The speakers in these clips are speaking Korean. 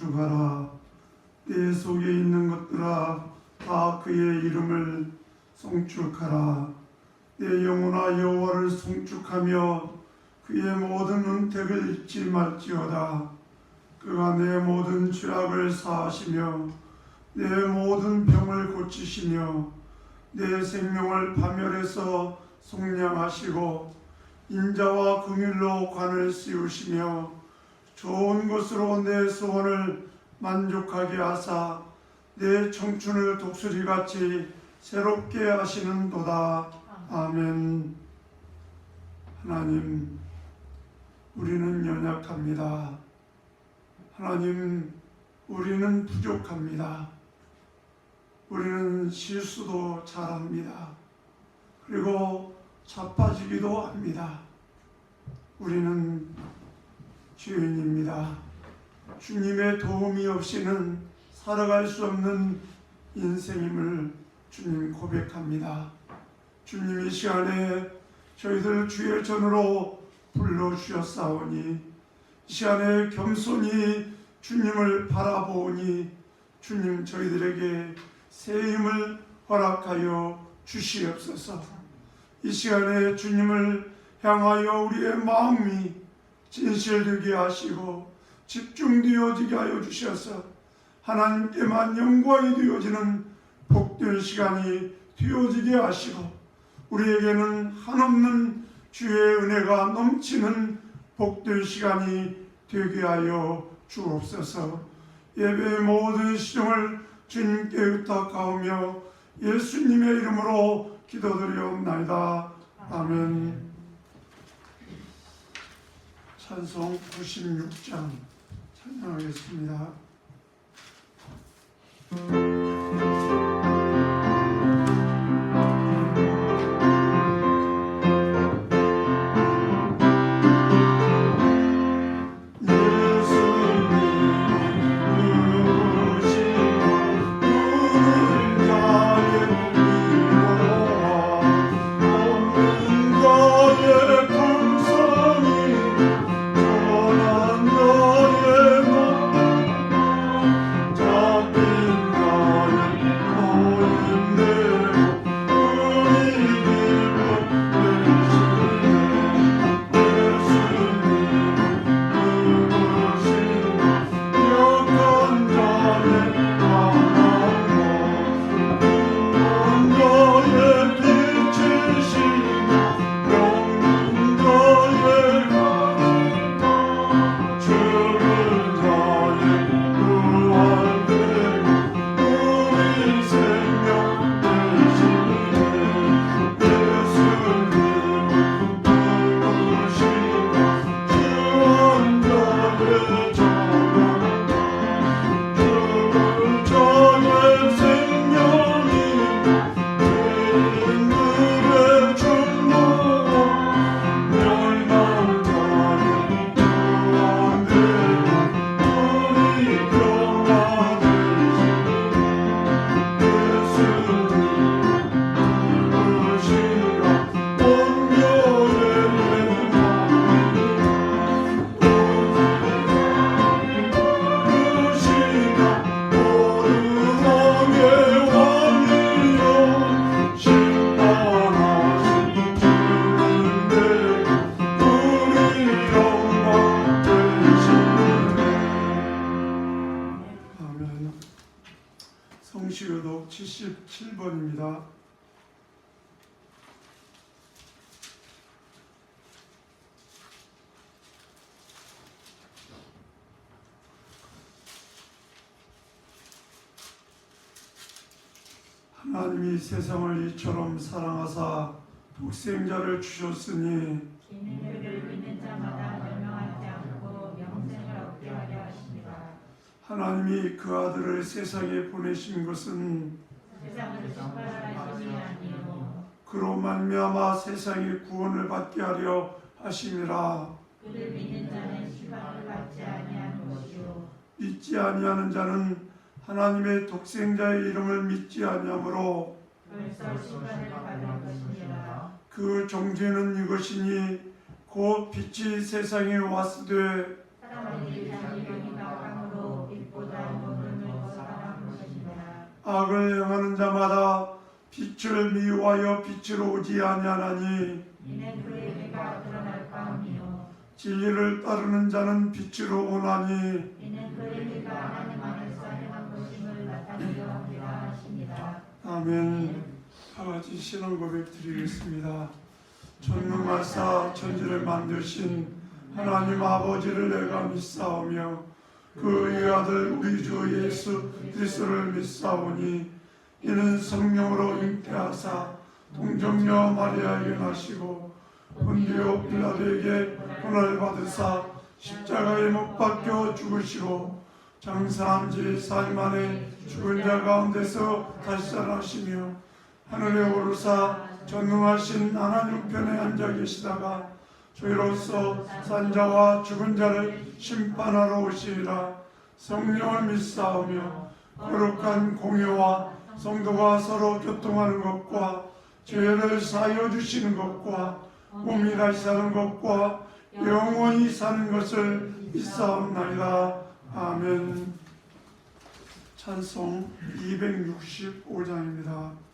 송축하라. 내 속에 있는 것들아 다 그의 이름을 송축하라. 내 영혼아 여호와를 송축하며 그의 모든 은택을 잊지 말지어다. 그가 내 모든 죄악을 사하시며 내 모든 병을 고치시며 내 생명을 파멸해서 속량하시고 인자와 긍휼로 관을 씌우시며 좋은 것으로 내 소원을 만족하게 하사 내 청춘을 독수리같이 새롭게 하시는도다. 아멘. 하나님, 우리는 연약합니다. 하나님, 우리는 부족합니다. 우리는 실수도 잘합니다. 그리고 자빠지기도 합니다. 우리는 죄인입니다. 주님의 도움이 없이는 살아갈 수 없는 인생임을 주님 고백합니다. 주님 이 시간에 저희들 주의 전으로 불러주셨사오니 이 시간에 겸손히 주님을 바라보니 주님 저희들에게 새 힘을 허락하여 주시옵소서. 이 시간에 주님을 향하여 우리의 마음이 진실되게 하시고 집중되어지게 하여 주셔서 하나님께만 영광이 되어지는 복된 시간이 되어지게 하시고 우리에게는 한없는 주의 은혜가 넘치는 복된 시간이 되게 하여 주옵소서. 예배의 모든 시종을 주님께 의탁하오며 예수님의 이름으로 기도드리옵나이다. 아멘. 찬송 96장 찬양하겠습니다. 성시교독 77번입니다. 하나님이 세상을 이처럼 사랑하사 독생자를 주셨으니 이는 그를 믿는 자마다 멸망하지 않고 영생을 얻게 하려 하십니다. 하나님이 그 아들을 세상에 보내신 것은 세상을 심판하라 하심이 아니요 그로 말미암아 세상의 구원을 받게 하려 하심이라. 그를 믿는 자는 심판을 받지 아니하는 것이요 믿지 아니하는 자는 하나님의 독생자의 이름을 믿지 아니하므로 벌써 심판을 받을 것이니라. 그 정죄는 이것이니 곧 빛이 세상에 왔으되 사람들이 자기 행위가 깡으로 믿고 악을 행하는 자마다 빛을 미워하여 빛으로 오지 아니하나니 이는 그의 해가 드러날까 하니요 진리를 따르는 자는 빛으로 오나니 이는 그의 해가 하나님 안에서 행한 것임을 나타내려 함이라 하십니다. 아멘. 다같이 신앙 고백 드리겠습니다. 전능하사 천지를 만드신 하나님 아버지를 내가 믿사오며 그의 아들 우리 주 예수 그리스도를 믿사오니 이는 성령으로 잉태하사 동정녀 마리아에게 나시고 본디오 빌라도에게 고난을 받으사 십자가에 못 박혀 죽으시고 장사한 지 4일 만에 죽은 자 가운데서 다시 살아나시며 하늘에 오르사 전능하신 하나님 우편에 앉아 계시다가 저희로서 산자와 죽은 자를 심판하러 오시리라. 성령을 믿사오며 거룩한 공회와 성도가 서로 교통하는 것과 죄를 사하여 주시는 것과 몸이 다시 사는 것과 영원히 사는 것을 믿사옵나이다. 아멘. 찬송 265장입니다.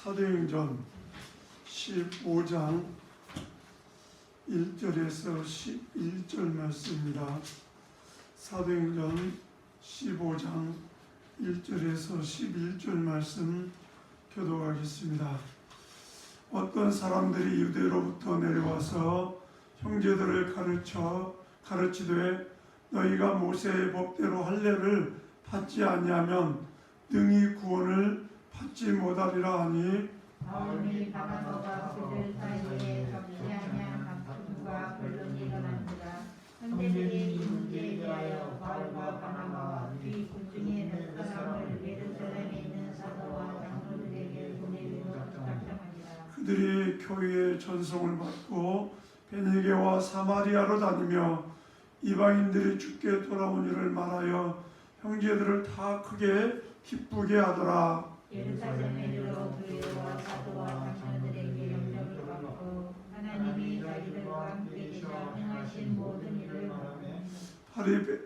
사도행전 15장 1절에서 11절 말씀입니다. 사도행전 15장 1절에서 11절 말씀 교독하겠습니다. 어떤 사람들이 유대로부터 내려와서 형제들을 가르치되 너희가 모세의 법대로 할례를 받지 아니하면 능히 구원을 받지 못하리라 하니 바울이 바나바가 그들 사이에 적지 아니한 다툼과 변론이 일어난지라. 형제들이 이 문제에 대하여 바울과 바나바와 뒤 군중의 몇 사람을 예루살렘에 있는 사도와 장로들에게 보내기로 작정하니라. 그들이 교회의 전송을 받고 베니게와 사마리아로 다니며 이방인들이 주께 돌아온 일을 말하여 형제들을 다 크게 기쁘게 하더라. 예루살렘에 이르러 교회와 사도와 장로들에게 영접을 받고 하나님이 자기들과 함께 계셔 행하신 모든 일을 말하며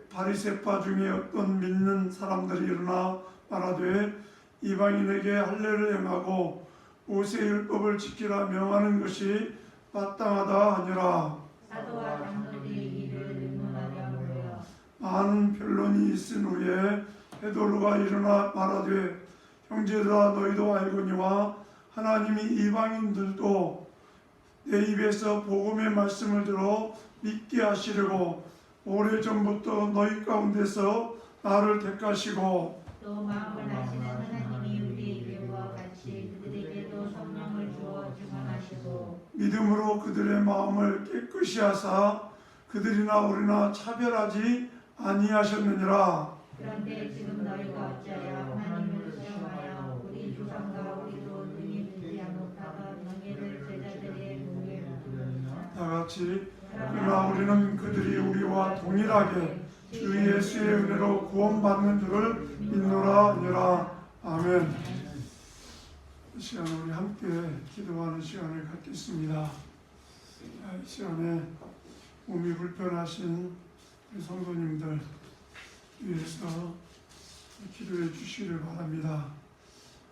바리새파 중에 어떤 믿는 사람들이 일어나 말하되 이방인에게 할례를 행하고 모세율법을 지키라 명하는 것이 마땅하다 하니라. 사도와 장로들이 이를 의논하려 모여 많은 변론이 있은 후에 베드로가 일어나 말하되 형제들아 너희도 알거니와 하나님이 이방인들도 내 입에서 복음의 말씀을 들어 믿게 하시려고 오래전부터 너희 가운데서 나를 택하시고 또 마음을 아시는 하나님이 우리에게와 같이 그들에게도 성령을 주어 증언하시고 믿음으로 그들의 마음을 깨끗이 하사 그들이나 우리나 차별하지 아니하셨느니라. 그런데 지금 너희가 어찌하여 하나님을 시험하여 우리 조상과 우리도 능히 믿지 못하던 너희를 제자들의 무게에 두느냐. 다 같이 그러나 우리는 그들이 우리와 동일하게 주 예수의 은혜로 구원받는 줄을 믿노라 하니라. 아멘. 이 시간 우리 함께 기도하는 시간을 갖겠습니다. 이 시간에 몸이 불편하신 우리 성도님들 위해서 기도해 주시기를 바랍니다.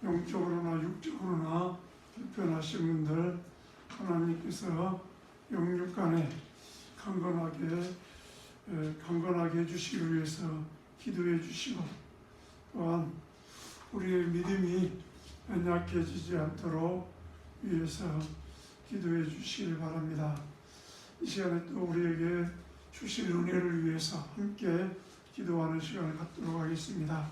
영적으로나 육적으로나 불편하신 분들 하나님께서 영육간에 강건하게 해주시기 위해서 기도해 주시고 또한 우리의 믿음이 연약해지지 않도록 위해서 기도해 주시길 바랍니다. 이 시간에 또 우리에게 주실 은혜를 위해서 함께 기도하는 시간을 갖도록 하겠습니다.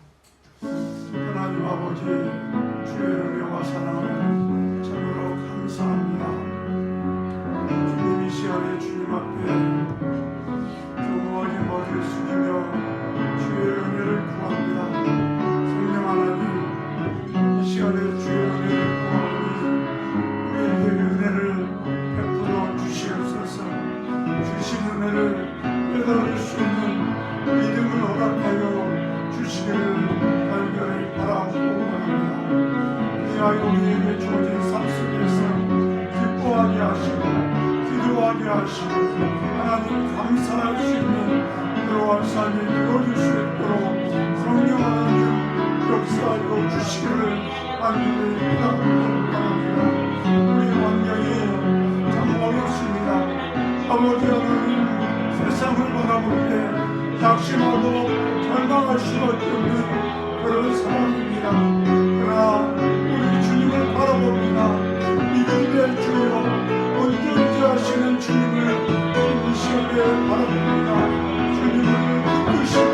하나님 아버지 주의 은혜와 사랑을 참으로 감사합니다. 주님 이 시간에 주님 앞에 겸허하게 머리를 숙이며 주의 은혜를 구합니다. 성령 하나님 이 시간에 주의 은혜를 구하오니 우리에게 은혜를 베풀어 주시옵소서. 주신 은혜를 깨달을 수 있는 믿음을 허락하여 주시기를 간절히 바라옵고 원합니다. 이하여 우리에게 주어진 삶 속에서 기뻐하게 하시고 기도하게 하시고 하나님 감사할 수 있는 그러한 삶이 되어질 수 있도록 성령 하나님 역사하여 주시기를 간절히 바라옵고 원합니다. 우리 환경이 참 어렵습니다. 아버지 하나님 세상을 바라볼 때 낙심하고 절망할 수밖에 없는 그런 상황입니다. 그러나 우리 주님을 바라봅니다. 믿음의 주여 온전히 하시는 주님을 이 시간에 바라봅니다. 주님을 붙드시고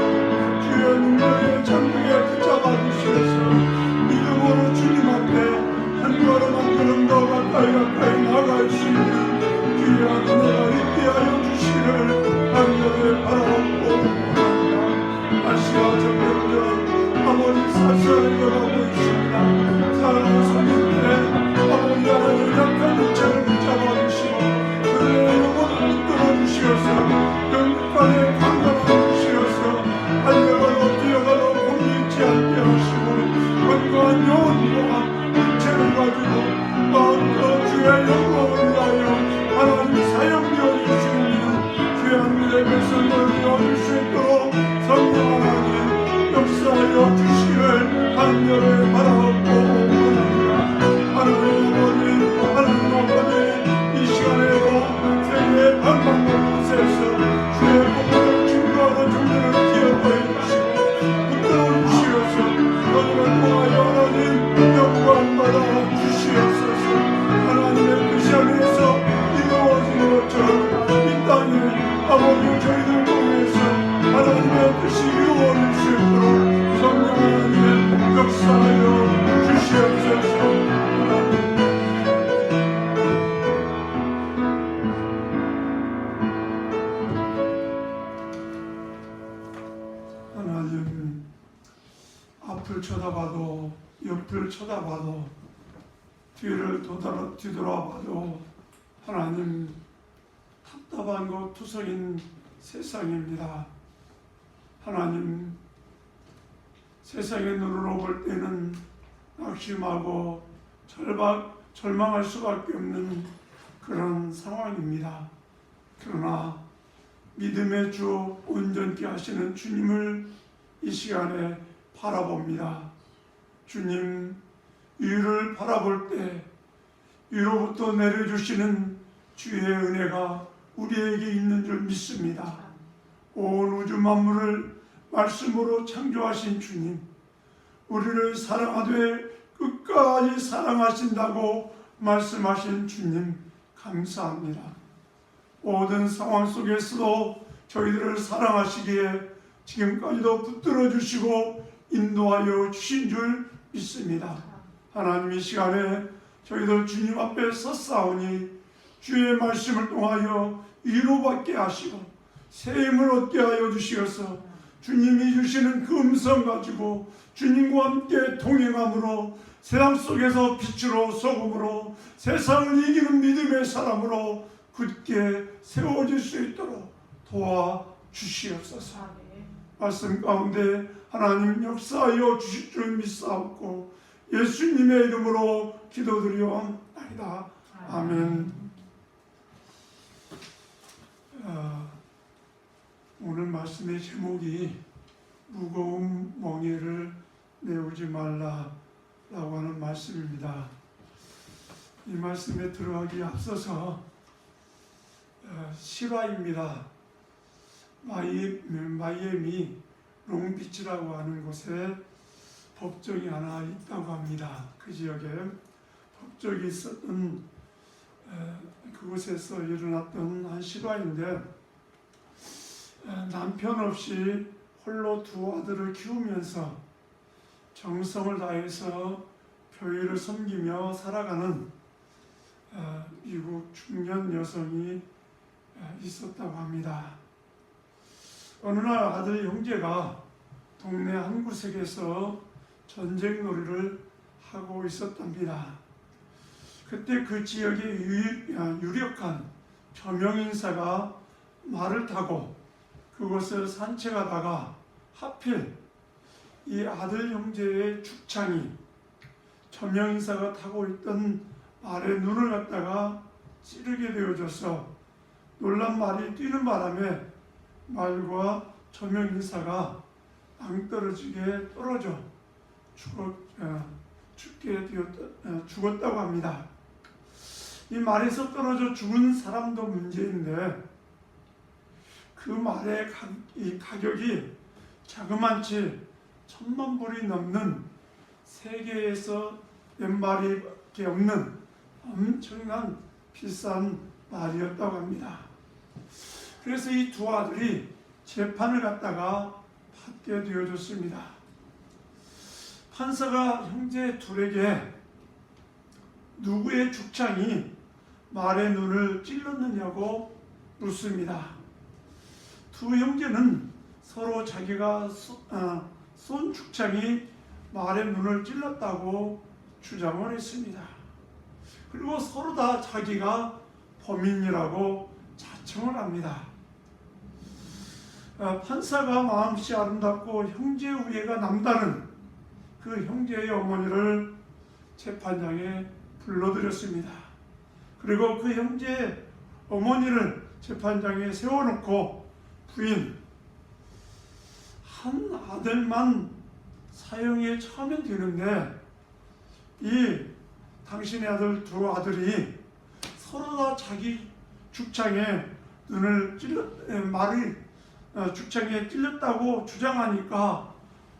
주의 능력의 장벽에 붙잡아 주시옵소서. 믿음으로 주님 앞에 한 걸음 한 걸음 더 가까이 나아갈 수 있는 귀한 은혜가 있게 하여 주시기를 간절히 바라옵고 원합니다. 날씨가 점점점 아버지 살살 변하고 있습니다. 사랑하는 성도들의 아버지 하나님 약한 육체를 붙잡아 주시고 그들의 영혼을 이끌어 주시어서 영육간에 강건하게 주시어서 달려가도 뛰어가도 공격지 않게 하시고 건강한 영혼과 육체를 가지고 마음과 주의 영광을 위하여 하나님 사용되어 주시는 귀한 미래 백성을 이루어줄 수 있도록 성령 하나님 역사하여 주시기를 간절히 바라옵고 원합니다. 하나님 아버지 이 시간에도 세계의 방방 곳곳에서 주의 복음을 증거하는 종들을 기억하여 주시고 붙들어 주시옵소서. 너희를 통하여 하나님 영광 받아 주시옵소서. 하나님의 뜻이 안에서 이루어지는 것처럼 이 땅에 아버지 저희들 통해서 하나님의 뜻이 이루어질 수 있도록 성령 하나님 역사하여 주시옵소서. 하나님 앞을 쳐다봐도 옆을 쳐다봐도 뒤를 뒤돌아봐도 하나님 답답한 것 투성인 세상입니다. 하나님 세상의 눈으로 볼 때는 낙심하고 절망할 수밖에 없는 그런 상황입니다. 그러나 믿음의 주 온전케 하시는 주님을 이 시간에 바라봅니다. 주님, 위를 바라볼 때 위로부터 내려주시는 주의 은혜가 우리에게 있는 줄 믿습니다. 온 우주 만물을 말씀으로 창조하신 주님, 우리를 사랑하되 끝까지 사랑하신다고 말씀하신 주님, 감사합니다. 모든 상황 속에서도 저희들을 사랑하시기에 지금까지도 붙들어 주시고 인도하여 주신 줄 믿습니다. 하나님, 이 시간에 저희들 주님 앞에 섰사오니 주의 말씀을 통하여 위로받게 하시고 새 힘을 얻게 하여 주시어서 주님이 주시는 그 음성 가지고 주님과 함께 동행함으로 세상 속에서 빛으로 소금으로 세상을 이기는 믿음의 사람으로 굳게 세워질 수 있도록 도와주시옵소서. 말씀 가운데 하나님 역사하여 주실 줄 믿사옵고 예수님의 이름으로 기도드리옵나이다. 아멘. 오늘 말씀의 제목이 무거운 멍에를 메우지 말라라고 하는 말씀입니다. 이 말씀에 들어가기 앞서서 실화입니다. 마이애미 롱비치라고 하는 곳에 법정이 하나 있다고 합니다. 그 지역에 법정이 있었던 그곳에서 일어났던 한 실화인데, 남편 없이 홀로 두 아들을 키우면서 정성을 다해서 교회를 섬기며 살아가는 미국 중년 여성이 있었다고 합니다. 어느 날 아들 형제가 동네 한 구석에서 전쟁 놀이를 하고 있었답니다. 그때 그 지역의 유력한 저명인사가 말을 타고 그곳을 산책하다가 하필 이 아들 형제의 죽창이 저명인사가 타고 있던 말의 눈을 갖다가 찌르게 되어져서 놀란 말이 뛰는 바람에 말과 저명인사가 낭떠러지게 떨어져 죽었다고 합니다. 이 말에서 떨어져 죽은 사람도 문제인데 그 말의 가격이 자그만치 1,000만 불이 넘는 세계에서 몇 마리밖에 없는 엄청난 비싼 말이었다고 합니다. 그래서 이 두 아들이 재판을 갖다가 받게 되어졌습니다. 판사가 형제 둘에게 누구의 죽창이 말의 눈을 찔렀느냐고 묻습니다. 두 형제는 서로 자기가 쏜 죽창이 말의 눈을 찔렀다고 주장을 했습니다. 그리고 서로 다 자기가 범인이라고 자청을 합니다. 판사가 마음씨 아름답고 형제 우애가 남다른 그 형제의 어머니를 재판장에 불러들였습니다. 그리고 그 형제 어머니를 재판장에 세워놓고 부인 한 아들만 사형에 처하면 되는데 이 당신의 아들 두 아들이 서로 다 자기 죽창에 눈을 죽창에 찔렸다고 주장하니까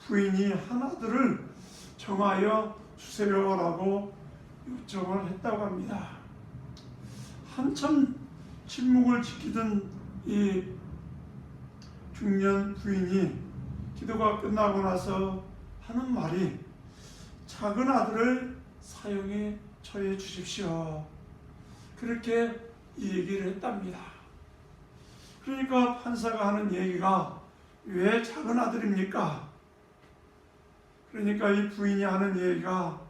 부인이 한 아들을 정하여 주세요라고 요청을 했다고 합니다. 한참 침묵을 지키던 이 중년 부인이 기도가 끝나고 나서 하는 말이 작은 아들을 사형에 처해 주십시오. 그렇게 얘기를 했답니다. 그러니까 판사가 하는 얘기가 왜 작은 아들입니까? 그러니까 이 부인이 하는 얘기가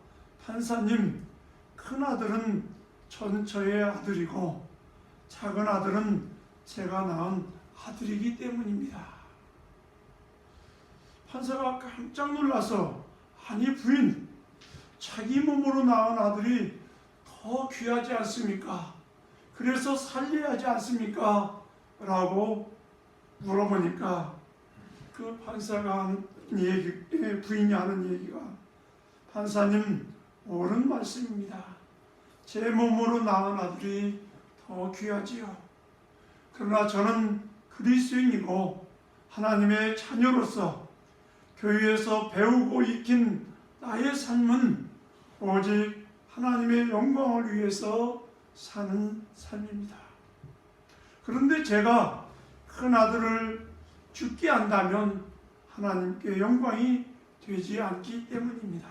판사님, 큰 아들은 전처의 아들이고 작은 아들은 제가 낳은 아들이기 때문입니다. 판사가 깜짝 놀라서 아니 부인, 자기 몸으로 낳은 아들이 더 귀하지 않습니까? 그래서 살려야 하지 않습니까? 라고 물어보니까 그 판사가 하는 부인이 하는 얘기가, 판사님, 옳은 말씀입니다. 제 몸으로 낳은 아들이 더 귀하지요. 그러나 저는 그리스도인이고 하나님의 자녀로서 교회에서 배우고 익힌 나의 삶은 오직 하나님의 영광을 위해서 사는 삶입니다. 그런데 제가 큰 아들을 죽게 한다면 하나님께 영광이 되지 않기 때문입니다.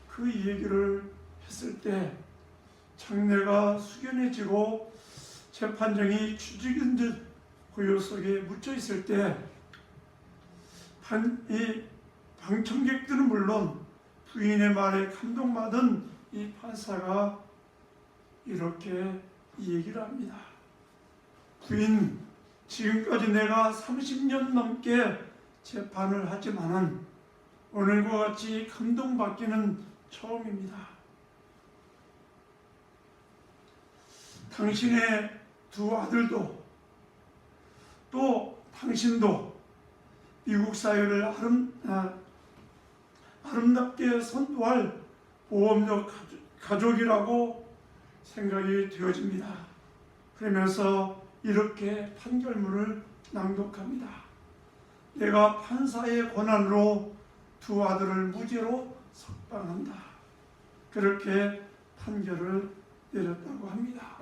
그 얘기를 했을 때 장래가 숙연해지고 재판정이 추적인 듯 고요 속에 묻혀 있을 때 이 방청객들은 물론 부인의 말에 감동받은 이 판사가 이렇게 얘기를 합니다. 부인, 지금까지 내가 30년 넘게 재판을 하지만은 오늘과 같이 감동받기는 처음입니다. 당신의 두 아들도 또 당신도 미국 사회를 아름답게 선도할 보험적 가족이라고 생각이 되어집니다. 그러면서 이렇게 판결문을 낭독합니다. 내가 판사의 권한으로 두 아들을 무죄로 석방한다. 그렇게 판결을 내렸다고 합니다.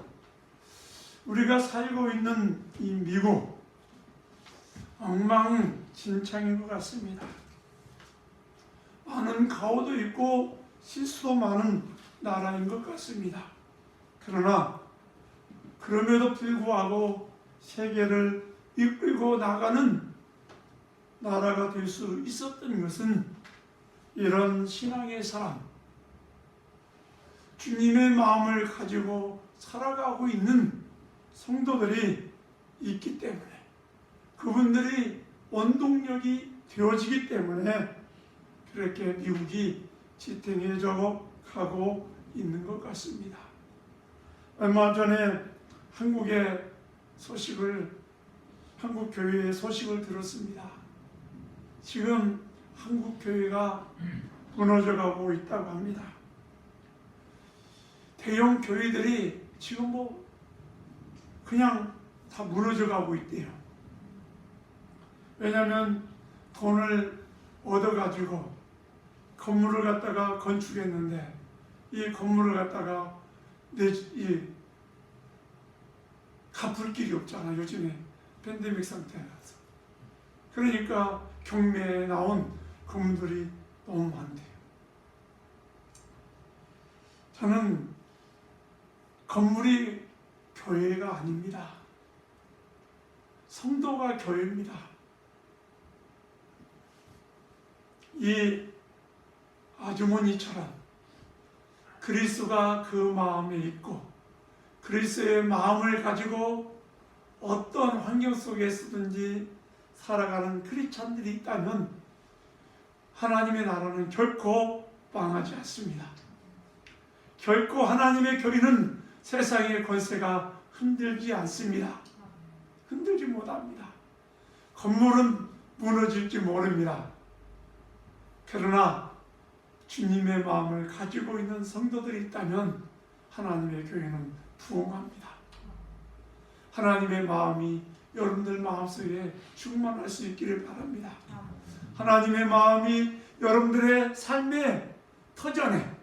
우리가 살고 있는 이 미국, 엉망진창인 것 같습니다. 많은 가오도 있고 실수도 많은 나라인 것 같습니다. 그러나 그럼에도 불구하고 세계를 이끌고 나가는 나라가 될 수 있었던 것은 이런 신앙의 사람, 주님의 마음을 가지고 살아가고 있는 성도들이 있기 때문에, 그분들이 원동력이 되어지기 때문에 그렇게 미국이 지탱해져 가고 있는 것 같습니다. 얼마 전에 한국 교회의 소식을 들었습니다. 지금 한국 교회가 무너져가고 있다고 합니다. 대형 교회들이 지금 그냥 다 무너져가고 있대요. 왜냐하면 돈을 얻어가지고 건물을 갖다가 건축했는데 이 건물을 갖다가 갚을 길이 없잖아. 요즘에 팬데믹 상태라서. 그러니까 경매에 나온 건물들이 너무 많대요. 저는 건물이 교회가 아닙니다. 성도가 교회입니다. 이 아주머니처럼 그리스도가 그 마음에 있고 그리스도의 마음을 가지고 어떤 환경 속에서든지 살아가는 크리스찬들이 있다면 하나님의 나라는 결코 망하지 않습니다. 결코 하나님의 교회는 세상의 권세가 흔들지 않습니다. 흔들지 못합니다. 건물은 무너질지 모릅니다. 그러나 주님의 마음을 가지고 있는 성도들이 있다면 하나님의 교회는 부흥합니다. 하나님의 마음이 여러분들 마음속에 충만할 수 있기를 바랍니다. 하나님의 마음이 여러분들의 삶의 터전에,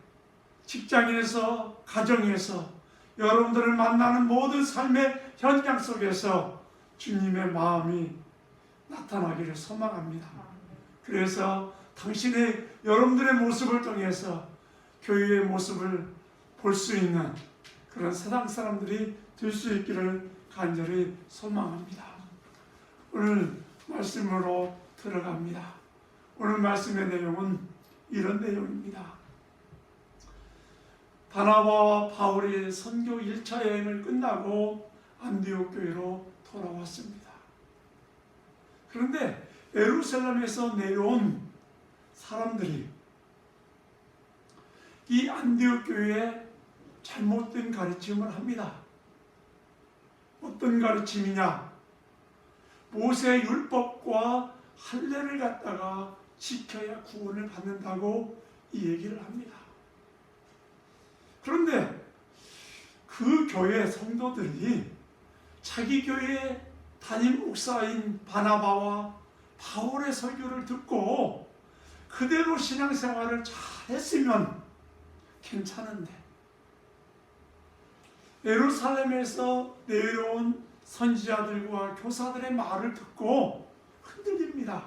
직장에서, 가정에서, 여러분들을 만나는 모든 삶의 현장 속에서 주님의 마음이 나타나기를 소망합니다. 그래서 여러분들의 모습을 통해서 교회의 모습을 볼 수 있는 그런 세상 사람들이 될 수 있기를 간절히 소망합니다. 오늘 말씀으로 들어갑니다. 오늘 말씀의 내용은 이런 내용입니다. 바나바와 바울이 선교 1차 여행을 끝나고 안디옥 교회로 돌아왔습니다. 그런데 예루살렘에서 내려온 사람들이 이 안디옥 교회에 잘못된 가르침을 합니다. 어떤 가르침이냐? 모세 율법과 할례를 갖다가 지켜야 구원을 받는다고 이 얘기를 합니다. 그런데 그 교회 성도들이 자기 교회 담임 목사인 바나바와 바울의 설교를 듣고 그대로 신앙생활을 잘했으면 괜찮은데 예루살렘에서 내려온 선지자들과 교사들의 말을 듣고 흔들립니다.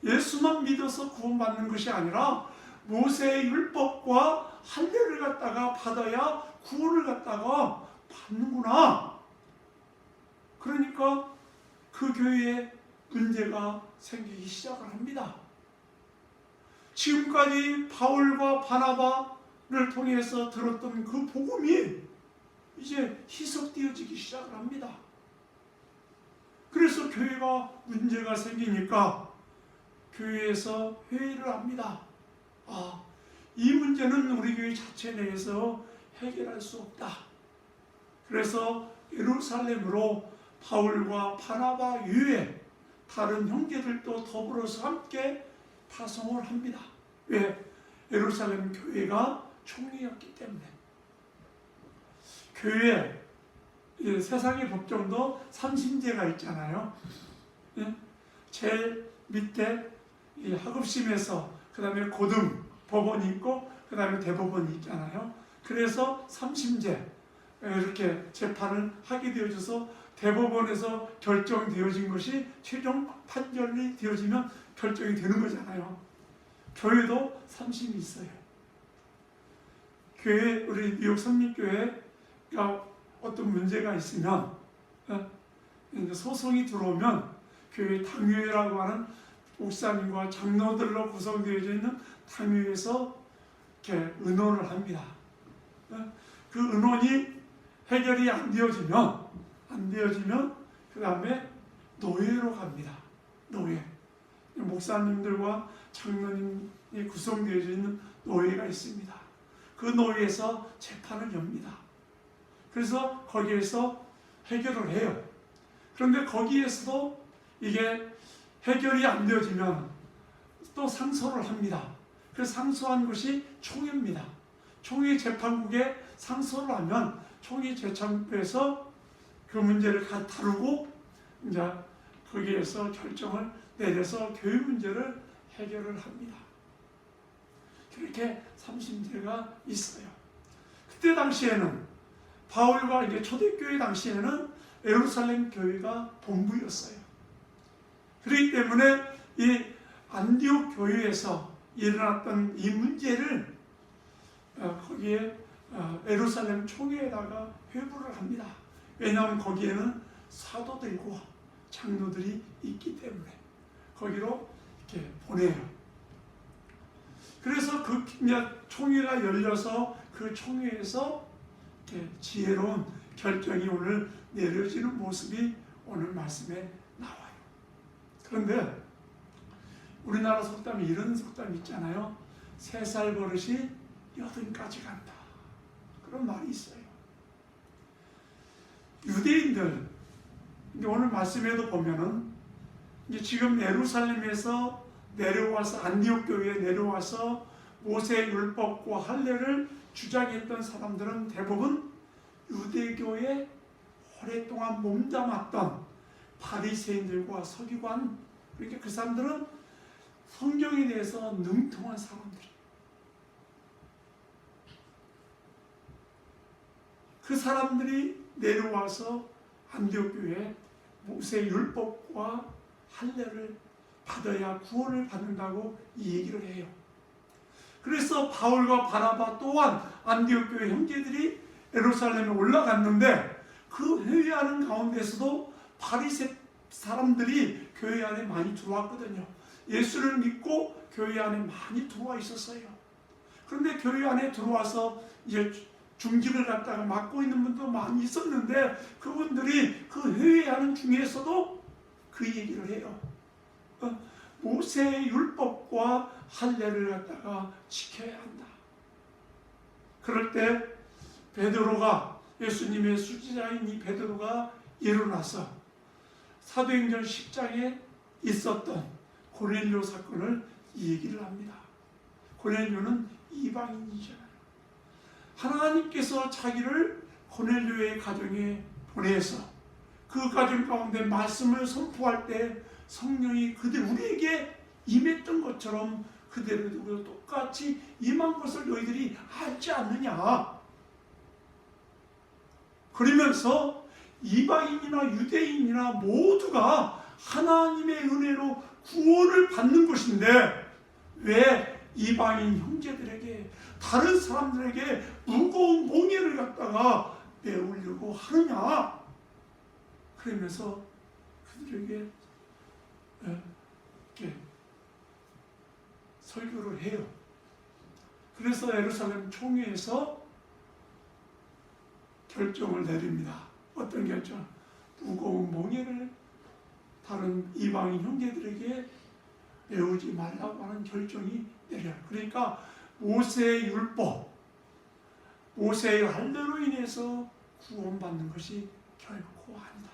예수만 믿어서 구원받는 것이 아니라 모세의 율법과 할례를 갖다가 받아야 구원을 갖다가 받는구나. 그러니까 그 교회에 문제가 생기기 시작을 합니다. 지금까지 바울과 바나바를 통해서 들었던 그 복음이 이제 희석되어지기 시작을 합니다. 그래서 교회가 문제가 생기니까 교회에서 회의를 합니다. 이 문제는 우리 교회 자체 내에서 해결할 수 없다. 그래서 예루살렘으로 바울과 바나바 이외에 다른 형제들도 더불어서 함께 파송을 합니다. 왜? 예루살렘 교회가 총회였기 때문에. 교회, 세상의 법정도 3심제가 있잖아요. 제일 밑에 하급심에서 그 다음에 고등 법원이 있고 그 다음에 대법원이 있잖아요. 그래서 3심제 이렇게 재판을 하게 되어져서 대법원에서 결정되어진 것이 최종 판결이 되어지면 결정이 되는 거잖아요. 교회도 3심이 있어요. 교회, 우리 뉴욕 선민교회가 어떤 문제가 있으면 소송이 들어오면 교회 당회라고 하는 목사님과 장로들로 구성되어져 있는 당회에서 이렇게 의논을 합니다. 그 의논이 해결이 안 되어지면 그 다음에 노예로 갑니다. 노예. 목사님들과 장로님이 구성되어져 있는 노예가 있습니다. 그 노예에서 재판을 엽니다. 그래서 거기에서 해결을 해요. 그런데 거기에서도 이게 해결이 안 되어지면 또 상소를 합니다. 그래서 상소한 것이 총회입니다. 총회 재판국에 상소를 하면 총회 재판부에서 그 문제를 다루고 이제 거기에서 결정을 내려서 교회 문제를 해결을 합니다. 그렇게 3심제가 있어요. 그때 당시에는 바울과 이제 초대교회 당시에는 예루살렘 교회가 본부였어요. 그렇기 때문에 이 안디옥 교회에서 일어났던 이 문제를 거기에 예루살렘 총회에다가 회부를 합니다. 왜냐하면 거기에는 사도들과 장로들이 있기 때문에 거기로 이렇게 보내요. 그래서 그 총회가 열려서 그 총회에서 이렇게 지혜로운 결정이 오늘 내려지는 모습이 오늘 말씀에 나와요. 그런데 우리나라 속담에 이런 속담이 있잖아요. 3살 버릇이 80까지 간다. 그런 말이 있어요. 유대인들, 오늘 말씀에도 보면은 이제 지금 예루살렘에서 내려와서 안디옥 교회에 내려와서 모세 율법과 할례를 주장했던 사람들은 대부분 유대교에 오랫동안 몸담았던 바리새인들과 서기관, 그러니까 그 사람들은 성경에 대해서 능통한 사람들이에요. 그 사람들이 내려와서 안디옥 교회에 모세 율법과 할례를 받아야 구원을 받는다고 이 얘기를 해요. 그래서 바울과 바나바 또한 안디옥 교회 형제들이 예루살렘에 올라갔는데 그 회의하는 가운데서도 바리새 사람들이 교회 안에 많이 들어왔거든요. 예수를 믿고 교회 안에 많이 들어와 있었어요. 그런데 교회 안에 들어와서 이제 중직을 갖다가 맡고 있는 분도 많이 있었는데 그분들이 그 회의하는 중에서도 그 얘기를 해요. 모세의 율법과 할례를 갖다가 지켜야 한다. 그럴 때 베드로가 예수님의 수지자인 이 베드로가 일어나서 사도행전 10장에 있었던 고넬료 사건을 얘기를 합니다. 고넬료는 이방인이잖아요. 하나님께서 자기를 고넬료의 가정에 보내서 그 가정 가운데 말씀을 선포할 때 성령이 우리에게 임했던 것처럼 그대로 똑같이 임한 것을 너희들이 알지 않느냐. 그러면서 이방인이나 유대인이나 모두가 하나님의 은혜로 구원을 받는 것인데 왜 이방인 형제들에게 다른 사람들에게 무거운 몽해를 갖다가 메우려고 하느냐. 그러면서 그들에게 이렇게 설교를 해요. 그래서 예루살렘 총회에서 결정을 내립니다. 어떤 결정? 무거운 몽해를 다른 이방인 형제들에게 메우지 말라고 하는 결정이 내려요. 그러니까 모세의 율법, 모세의 할례로 인해서 구원받는 것이 결코 아니다.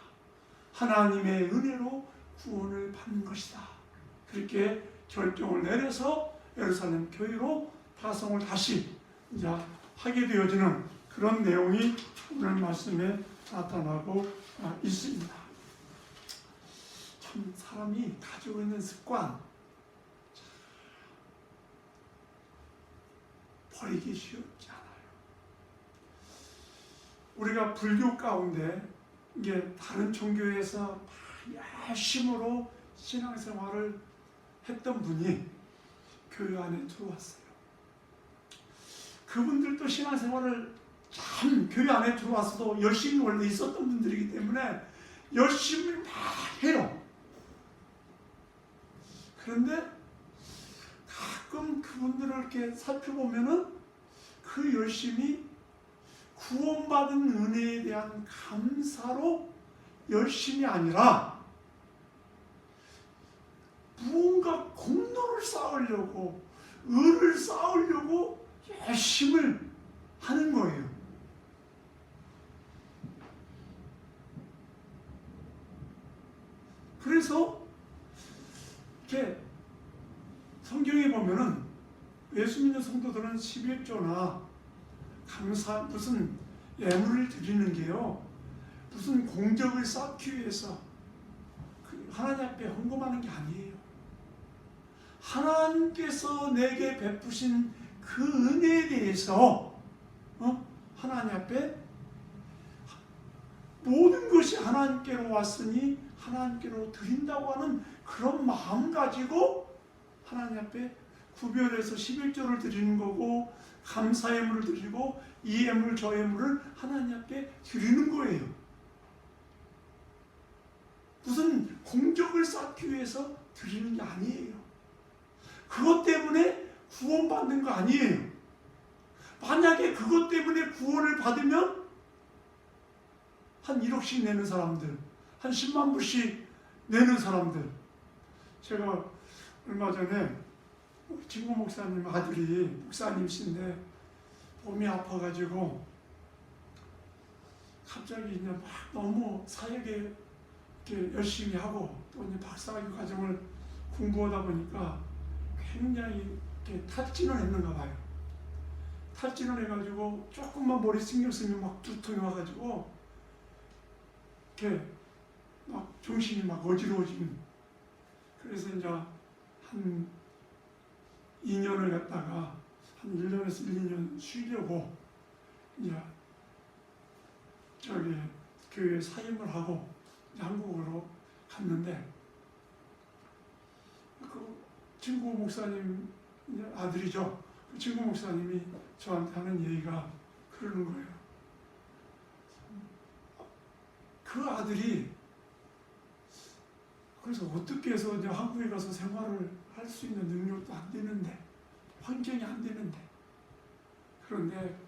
하나님의 은혜로 구원을 받는 것이다. 그렇게 결정을 내려서 예루살렘 교회로 파송을 다시 이제 하게 되어지는 그런 내용이 오늘 말씀에 나타나고 있습니다. 참 사람이 가지고 있는 습관 버리기 쉽지 않아요. 우리가 불교 가운데 이게 다른 종교에서 열심으로 신앙생활을 했던 분이 교회 안에 들어왔어요. 그분들도 신앙생활을 참 교회 안에 들어와서도 열심히 원래 있었던 분들이기 때문에 열심히 막 해요. 그런데 가끔 그분들을 이렇게 살펴보면은 그 열심히 구원받은 은혜에 대한 감사로 열심이 아니라 무언가 공로를 쌓으려고 의를 쌓으려고 열심을 하는 거예요. 그래서 이렇게 성경에 보면은 예수 믿는 성도들은 11조나 감사 무슨 예물을 드리는 게요, 무슨 공적을 쌓기 위해서 하나님 앞에 헌금하는 게 아니에요. 하나님께서 내게 베푸신 그 은혜에 대해서 하나님 앞에 모든 것이 하나님께로 왔으니 하나님께로 드린다고 하는 그런 마음 가지고 하나님 앞에 구별해서 11조를 드리는 거고, 감사 예물을 드리고 이 예물 저 예물을 하나님 앞에 드리는 거예요. 무슨 공적을 쌓기 위해서 드리는 게 아니에요. 그것 때문에 구원받는 거 아니에요. 만약에 그것 때문에 구원을 받으면 한 1억씩 내는 사람들, 한 10만 불씩 내는 사람들. 제가 얼마 전에 진구 목사님 아들이 목사님이신데 몸이 아파가지고 갑자기 이제 막 너무 사역에 이렇게 열심히 하고 또 이제 박사학위 과정을 공부하다 보니까 굉장히 이렇게 탈진을 했는가 봐요. 탈진을 해가지고 조금만 머리 신경 쓰면 막 두통이 와가지고 이렇게 막 정신이 막 어지러워지는. 그래서 이제 한 2년을 갔다가 한 1년에서 1, 2년 쉬려고 이제 저기 교회 사임을 하고 한국으로 갔는데, 그 친구 목사님 아들이죠. 그 친구 목사님이 저한테 하는 얘기가 그러는 거예요. 그 아들이 그래서 어떻게 해서 이제 한국에 가서 생활을 할 수 있는 능력도 안 되는데, 환경이 안 되는데, 그런데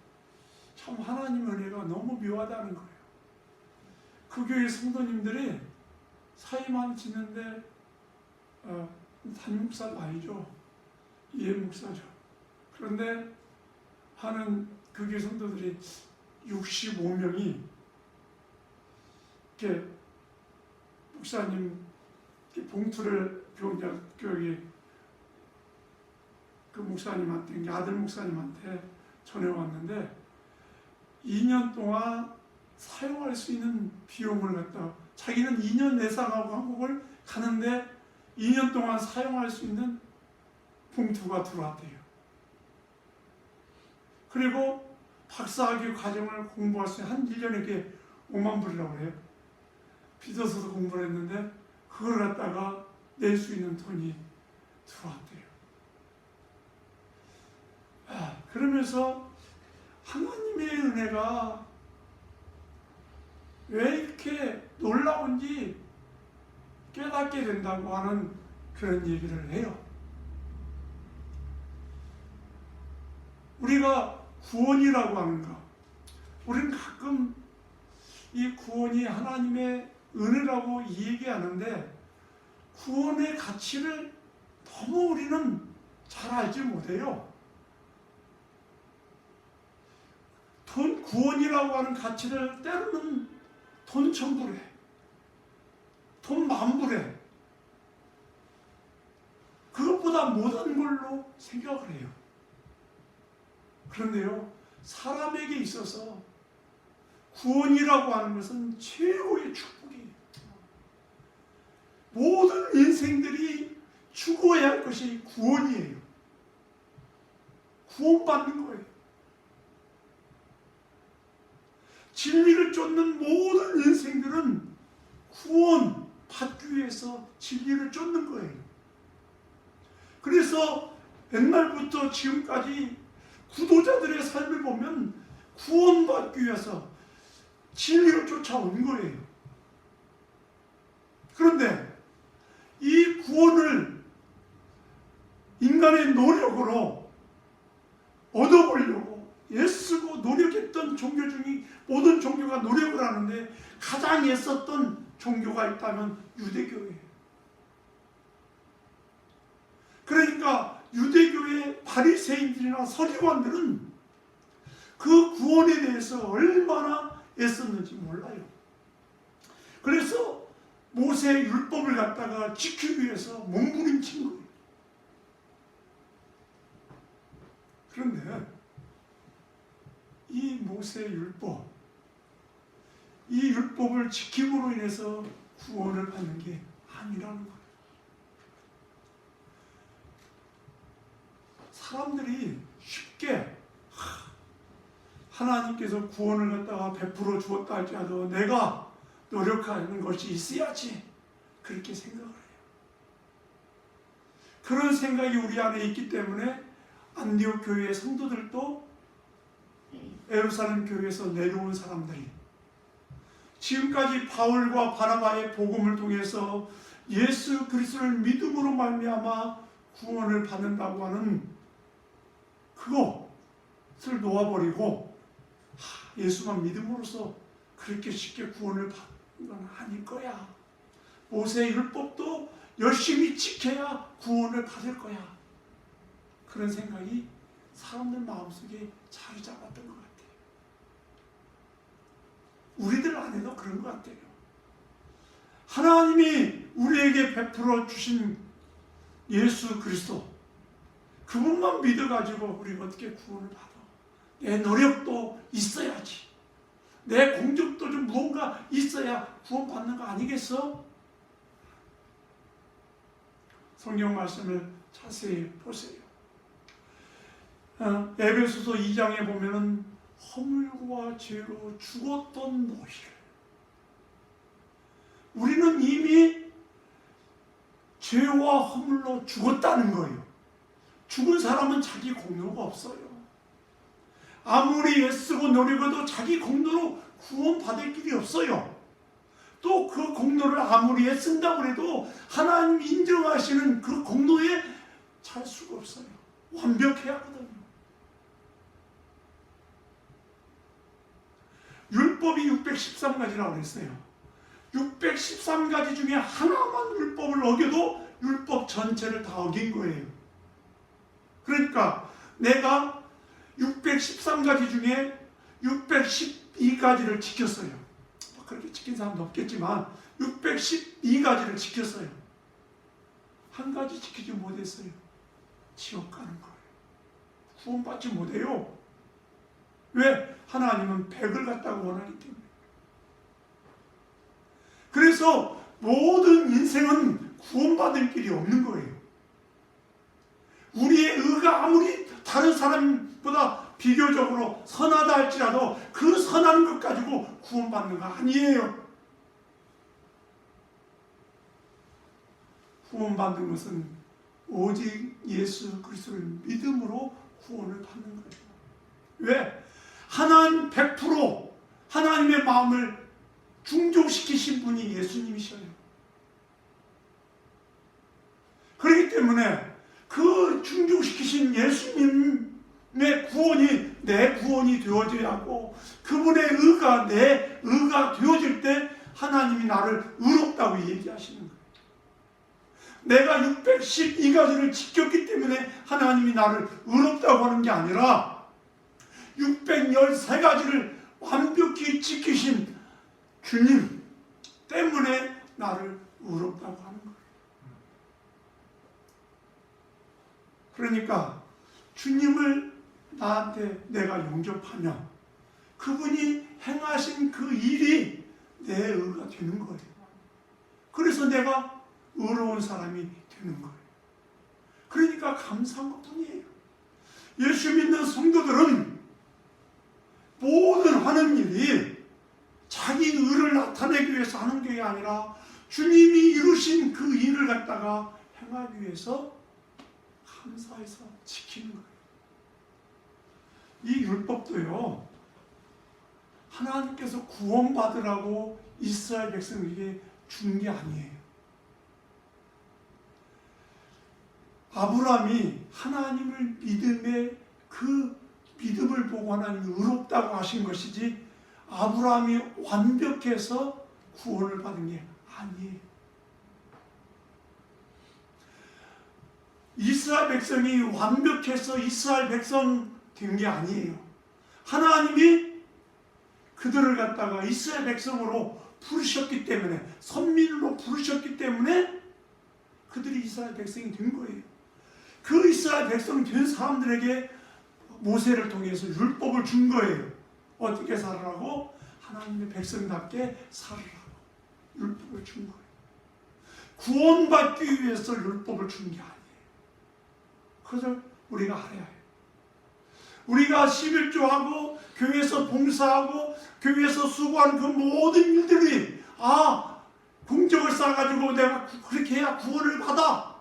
참 하나님 은혜가 너무 묘하다는 거예요. 그 교회 성도님들이 사임만 짓는데 담임 목사도 아니죠. 이해 목사죠. 그런데 하는 그 교회 성도들이 65명이 이렇게 목사님 이렇게 봉투를 교육에 그 목사님한테, 아들 목사님한테 전해왔는데 2년 동안 사용할 수 있는 비용을 갖다 자기는 2년 내상하고 한국을 가는데 2년 동안 사용할 수 있는 봉투가 들어왔대요. 그리고 박사학위 과정을 공부할 수 있는 한 1년에 이게 5만 불이라고 해요. 빚어서도 공부를 했는데 그걸 갖다가 낼 수 있는 돈이 들어왔대요. 그러면서 하나님의 은혜가 왜 이렇게 놀라운지 깨닫게 된다고 하는 그런 얘기를 해요. 우리가 구원이라고 하는가? 우리는 가끔 이 구원이 하나님의 은혜라고 얘기하는데 구원의 가치를 너무 우리는 잘 알지 못해요. 구원이라고 하는 가치를 때로는 돈 1000불에, 돈 10,000불에 그것보다 못한 걸로 생각을 해요. 그런데요, 사람에게 있어서 구원이라고 하는 것은 최고의 축복이에요. 모든 인생들이 추구해야 할 것이 구원이에요. 구원받는 거예요. 진리를 쫓는 모든 인생들은 구원 받기 위해서 진리를 쫓는 거예요. 그래서 옛날부터 지금까지 구도자들의 삶을 보면 구원받기 위해서 진리를 쫓아온 거예요. 그런데 이 구원을 인간의 노력으로 얻어보려고 애쓰고 노력했던 종교 중에 모든 종교가 노력을 하는데 가장 애썼던 종교가 있다면 유대교예요. 그러니까 유대교의 바리새인들이나 서기관들은 그 구원에 대해서 얼마나 애썼는지 몰라요. 그래서 모세의 율법을 갖다가 지키기 위해서 몸부림친 거예요. 그런데 이 모세의 율법, 이 율법을 지킴으로 인해서 구원을 받는 게 아니라는 거예요. 사람들이 쉽게 하나님께서 구원을 갖다가 베풀어 주었다 할지라도 내가 노력하는 것이 있어야지 그렇게 생각을 해요. 그런 생각이 우리 안에 있기 때문에 안디옥 교회의 성도들도 예루살렘 교회에서 내려온 사람들이 지금까지 바울과 바나바의 복음을 통해서 예수 그리스도를 믿음으로 말미암아 구원을 받는다고 하는 그것을 놓아버리고 예수만 믿음으로써 그렇게 쉽게 구원을 받는 건 아닐 거야. 모세의 율법도 열심히 지켜야 구원을 받을 거야. 그런 생각이 사람들 마음속에 자리 잡았던 것 같아요. 우리들 안에도 그런 것 같아요. 하나님이 우리에게 베풀어 주신 예수 그리스도 그분만 믿어가지고 우리가 어떻게 구원을 받아? 내 노력도 있어야지. 내 공적도 좀 무언가 있어야 구원받는 거 아니겠어? 성경 말씀을 자세히 보세요. 에베소서 2장에 보면은 허물과 죄로 죽었던 너희를 우리는 이미 죄와 허물로 죽었다는 거예요. 죽은 사람은 자기 공로가 없어요. 아무리 애쓰고 노력해도 자기 공로로 구원받을 길이 없어요. 또 그 공로를 아무리 애쓴다고 해도 하나님 인정하시는 그 공로에 찰 수가 없어요. 완벽해야 하거든요. 율법이 613가지라고 그랬어요. 613가지 중에 하나만 율법을 어겨도 율법 전체를 다 어긴 거예요. 그러니까 내가 613가지 중에 612가지를 지켰어요. 그렇게 지킨 사람도 없겠지만 612가지를 지켰어요. 한 가지 지키지 못했어요. 지옥 가는 거예요. 구원받지 못해요. 왜? 하나님은 100을 갖다가 원하기 때문에. 그래서 모든 인생은 구원받을 길이 없는 거예요. 우리의 의가 아무리 다른 사람보다 비교적으로 선하다 할지라도 그 선한 것 가지고 구원받는 거 아니에요. 구원받는 것은 오직 예수 그리스도를 믿음으로 구원을 받는 거예요. 왜? 하나님 100% 하나님의 마음을 충족시키신 분이 예수님이셔요. 그렇기 때문에 그 충족시키신 예수님의 구원이 내 구원이 되어져야 하고 그분의 의가 내 의가 되어질 때 하나님이 나를 의롭다고 얘기하시는 거예요. 내가 612가지를 지켰기 때문에 하나님이 나를 의롭다고 하는 게 아니라 613가지를 완벽히 지키신 주님 때문에 나를 의롭다고 하는 거예요. 그러니까 주님을 나한테 내가 영접하면 그분이 행하신 그 일이 내 의가 되는 거예요. 그래서 내가 의로운 사람이 되는 거예요. 그러니까 감사한 것뿐이에요. 예수 믿는 성도들은 모든 하는 일이 자기 의를 나타내기 위해서 하는 게 아니라 주님이 이루신 그 일을 갖다가 행하기 위해서 감사해서 지키는 거예요. 이 율법도요, 하나님께서 구원받으라고 이스라엘 백성에게 준 게 아니에요. 아브라함이 하나님을 믿음에 그 믿음을 보고 하나님이 의롭다고 하신 것이지 아브라함이 완벽해서 구원을 받은 게 아니에요. 이스라엘 백성이 완벽해서 이스라엘 백성 된 게 아니에요. 하나님이 그들을 갖다가 이스라엘 백성으로 부르셨기 때문에, 선민으로 부르셨기 때문에 그들이 이스라엘 백성이 된 거예요. 그 이스라엘 백성 된 사람들에게 모세를 통해서 율법을 준 거예요. 어떻게 살으라고? 하나님의 백성답게 살으라고 율법을 준 거예요. 구원받기 위해서 율법을 준 게 아니에요. 그것을 우리가 알아야 해요. 우리가 11조하고 교회에서 봉사하고 교회에서 수고하는 그 모든 일들이 공적을 쌓아가지고 내가 그렇게 해야 구원을 받아.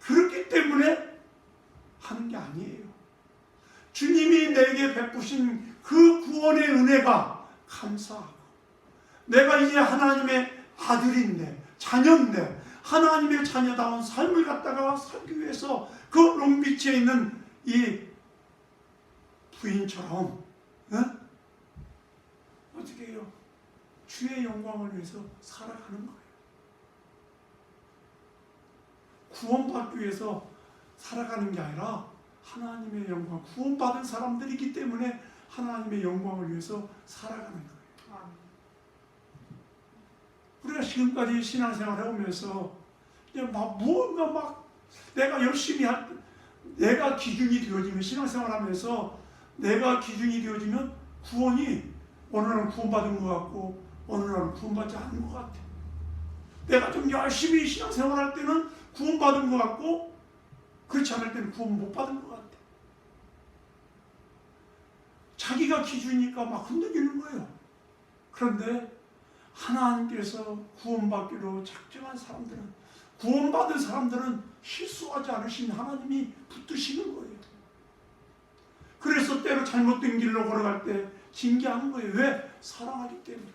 그렇기 때문에 하는 게 아니에요. 주님이 내게 베푸신 그 구원의 은혜가 감사하고 내가 이제 하나님의 아들인데 자녀인데 하나님의 자녀다운 삶을 갖다가 살기 위해서 그 롱비치에 있는 이 부인처럼 어떻게 해요? 주의 영광을 위해서 살아가는 거예요. 구원받기 위해서 살아가는 게 아니라 하나님의 영광, 구원받은 사람들이기 때문에 하나님의 영광을 위해서 살아가는 거예요. 우리가 지금까지 신앙생활 해오면서 무언가 내가 열심히 내가 기준이 되어지면 신앙생활 하면서 내가 기준이 되어지면 구원이 어느 날은 구원받은 것 같고 어느 날은 구원받지 않은 것 같아. 내가 좀 열심히 신앙생활 할 때는 구원받은 것 같고 그렇지 않을 때는 구원 못 받은 것 같아. 자기가 기준이니까 막 흔들리는 거예요. 그런데 하나님께서 구원받기로 작정한 사람들은, 구원받은 사람들은 실수하지 않으신 하나님이 붙드시는 거예요. 그래서 때로 잘못된 길로 걸어갈 때 징계하는 거예요. 왜? 사랑하기 때문에.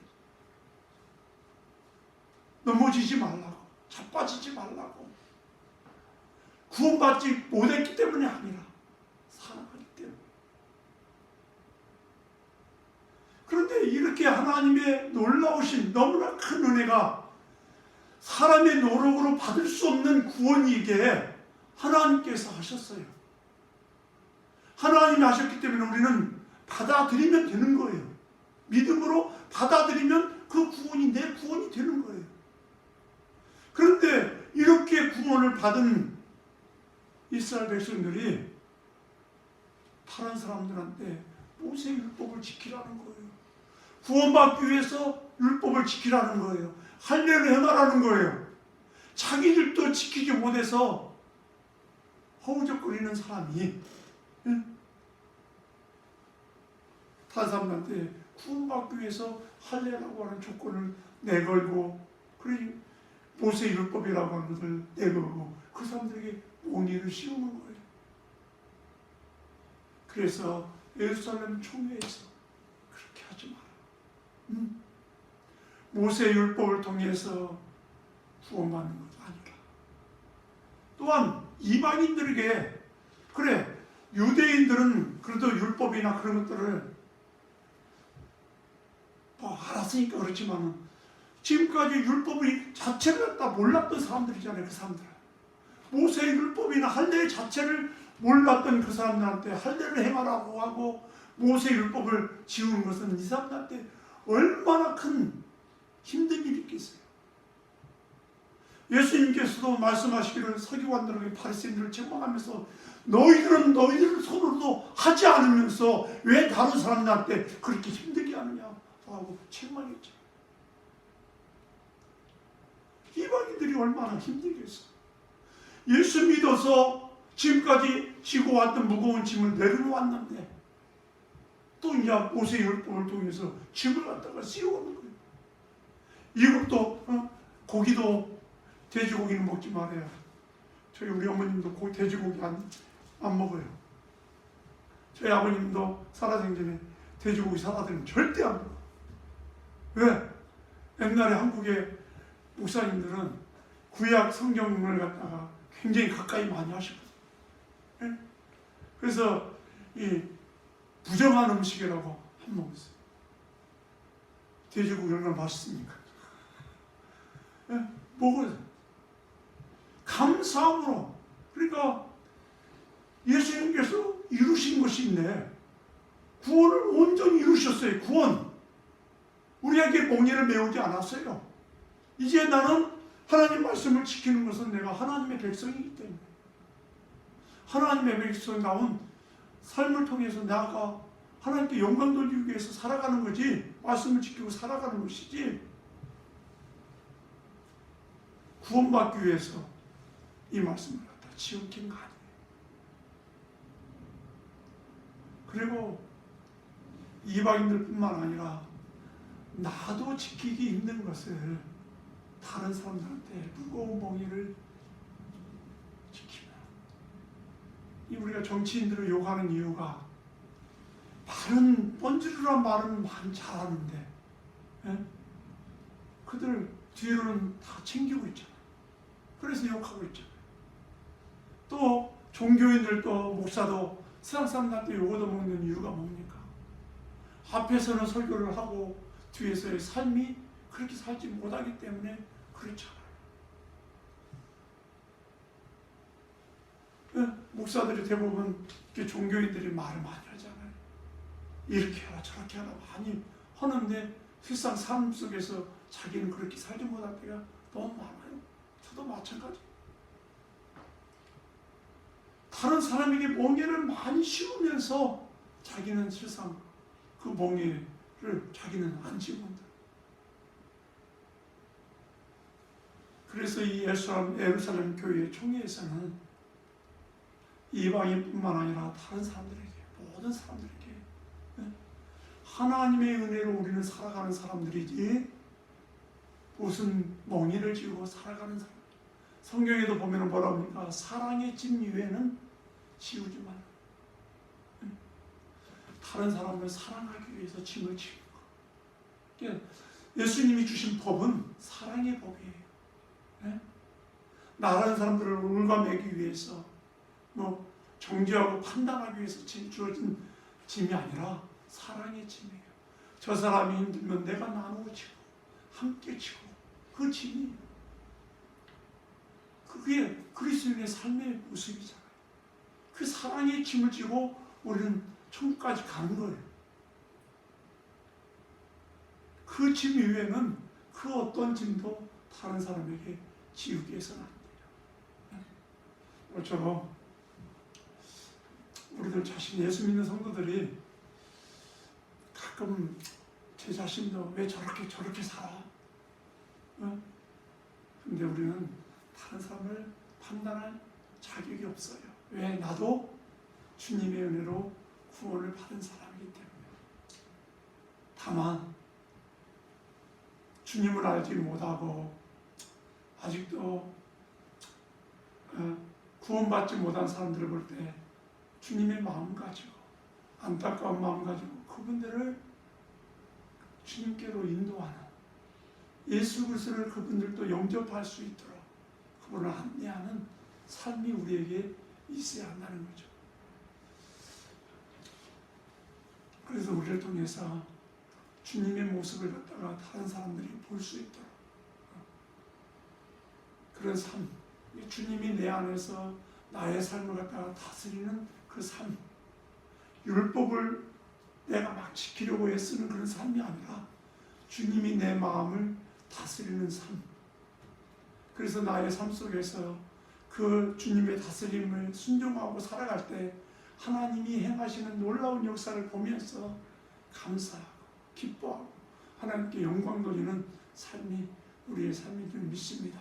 넘어지지 말라고, 자빠지지 말라고. 구원받지 못했기 때문이 아니라 사랑하기 때문에. 그런데 이렇게 하나님의 놀라우신 너무나 큰 은혜가 사람의 노력으로 받을 수 없는 구원이기에 하나님께서 하셨어요. 하나님이 하셨기 때문에 우리는 받아들이면 되는 거예요. 믿음으로 받아들이면 그 구원이 내 구원이 되는 거예요. 그런데 이렇게 구원을 받은 이스라엘 백성들이 다른 사람들한테 모세의 율법을 지키라는 거예요. 구원받기 위해서 율법을 지키라는 거예요. 할례를 행하라는 거예요. 자기들도 지키지 못해서 허우적거리는 사람이 다른 사람들한테 구원받기 위해서 할례라고 하는 조건을 내걸고 그러니 모세의 율법이라고 하는 것을 내걸고 그 사람들에게 몽리를 씌우는 거예요. 그래서 예루살렘 총회에서 그렇게 하지 마라. 모세의 율법을 통해서 구원받는 것 아니라 또한 이방인들에게 그래 유대인들은 그래도 율법이나 그런 것들을 알았으니까 그렇지만은 지금까지 율법의 자체를 다 몰랐던 사람들이잖아요. 그 사람들 모세의 율법이나 할례 자체를 몰랐던 그 사람들한테 할례를 행하라고 하고 모세의 율법을 지우는 것은 이 사람들한테 얼마나 큰 힘든 일이 있겠어요. 예수님께서도 말씀하시기를 서기관들에게 바리새인들을 책망하면서 너희들은 너희들 손으로도 하지 않으면서 왜 다른 사람들한테 그렇게 힘들게 하느냐 하고 책망했죠. 이방인들이 얼마나 힘들겠어. 예수 믿어서 지금까지 지고 왔던 무거운 짐을 내려놓았는데 또 이제 모세의 율법을 통해서 짐을 갖다가 씌워오는 거예요. 이것도 고기도 돼지고기는 먹지 말아요. 저희 우리 어머님도 돼지고기 안 먹어요. 저희 아버님도 살아생전에 돼지고기 사다 드리면 절대 안 먹어요. 왜? 옛날에 한국의 목사님들은 구약 성경을 갖다가 굉장히 가까이 많이 하시거든요. 네? 그래서 이 부정한 음식이라고 안 먹었어요. 돼지고기 얼마나 맛있습니까? 네? 먹어요. 감사함으로. 그러니까 예수님께서 이루신 것이 있네. 구원을 온전히 이루셨어요. 구원. 우리에게 몽리를 메우지 않았어요. 이제 나는 하나님 말씀을 지키는 것은 내가 하나님의 백성이기 때문에 하나님의 백성다운 삶을 통해서 내가 하나님께 영광 돌리기 위해서 살아가는 거지 말씀을 지키고 살아가는 것이지 구원받기 위해서 이 말씀을 갖다 지키는 거 아니에요. 그리고 이방인들뿐만 아니라 나도 지키기 힘든 것을 다른 사람들한테 무거운 몽리를 지키면 우리가 정치인들을 욕하는 이유가 말은 번지르란 말은 많이 잘하는데 그들 뒤로는 다 챙기고 있잖아요. 그래서 욕하고 있잖아요. 또 종교인들도 목사도 세상 사람들한테 욕 얻어먹는 이유가 뭡니까? 앞에서는 설교를 하고 뒤에서의 삶이 그렇게 살지 못하기 때문에 그렇잖아요. 목사들이 대부분 종교인들이 말을 많이 하잖아요. 이렇게 하라 저렇게 하라 많이 하는데 실상 삶 속에서 자기는 그렇게 살지 못할 때가 너무 많아요. 저도 마찬가지. 다른 사람에게 몽해를 많이 씌우면서 자기는 실상 그 몽해를 자기는 안 지운다. 그래서 이 예루살렘 교회 총회에서는 이방인뿐만 아니라 다른 사람들에게 모든 사람들에게 하나님의 은혜로 우리는 살아가는 사람들이지 무슨 멍에를 지우고 살아가는 사람. 성경에도 보면 뭐라고 합니까? 사랑의 짐 위에는 지우지 마라. 다른 사람을 사랑하기 위해서 짐을 지우는 거. 예수님이 주신 법은 사랑의 법이에요. 나라는 사람들을 올가매기 위해서 정죄하고 판단하기 위해서 주어진 짐이 아니라 사랑의 짐이에요. 저 사람이 힘들면 내가 나누어 지고 함께 지고 그 짐이 그게 그리스도인의 삶의 모습이잖아요. 그 사랑의 짐을 지고 우리는 천국까지 가는 거예요. 그 짐 이외에는 그 어떤 짐도 다른 사람에게 지우게 해서는 안 돼요. 모처럼 우리들 자신 예수 믿는 성도들이 가끔 제 자신도 왜 저렇게 살아? 근데 우리는 다른 사람을 판단할 자격이 없어요. 왜? 나도 주님의 은혜로 구원을 받은 사람이기 때문에. 다만 주님을 알지 못하고 아직도 구원받지 못한 사람들을 볼 때 주님의 마음 가지고 안타까운 마음 가지고 그분들을 주님께로 인도하는, 예수 그리스도를 그분들도 영접할 수 있도록 그분을 안내하는 삶이 우리에게 있어야 한다는 거죠. 그래서 우리를 통해서 주님의 모습을 갖다가 다른 사람들이 볼 수 있도록 그런 삶, 주님이 내 안에서 나의 삶을 갖다가 다스리는 그 삶, 율법을 내가 막 지키려고 애쓰는 그런 삶이 아니라 주님이 내 마음을 다스리는 삶. 그래서 나의 삶 속에서 그 주님의 다스림을 순종하고 살아갈 때 하나님이 행하시는 놀라운 역사를 보면서 감사하고 기뻐하고 하나님께 영광 돌리는 삶이 우리의 삶인 줄 믿습니다.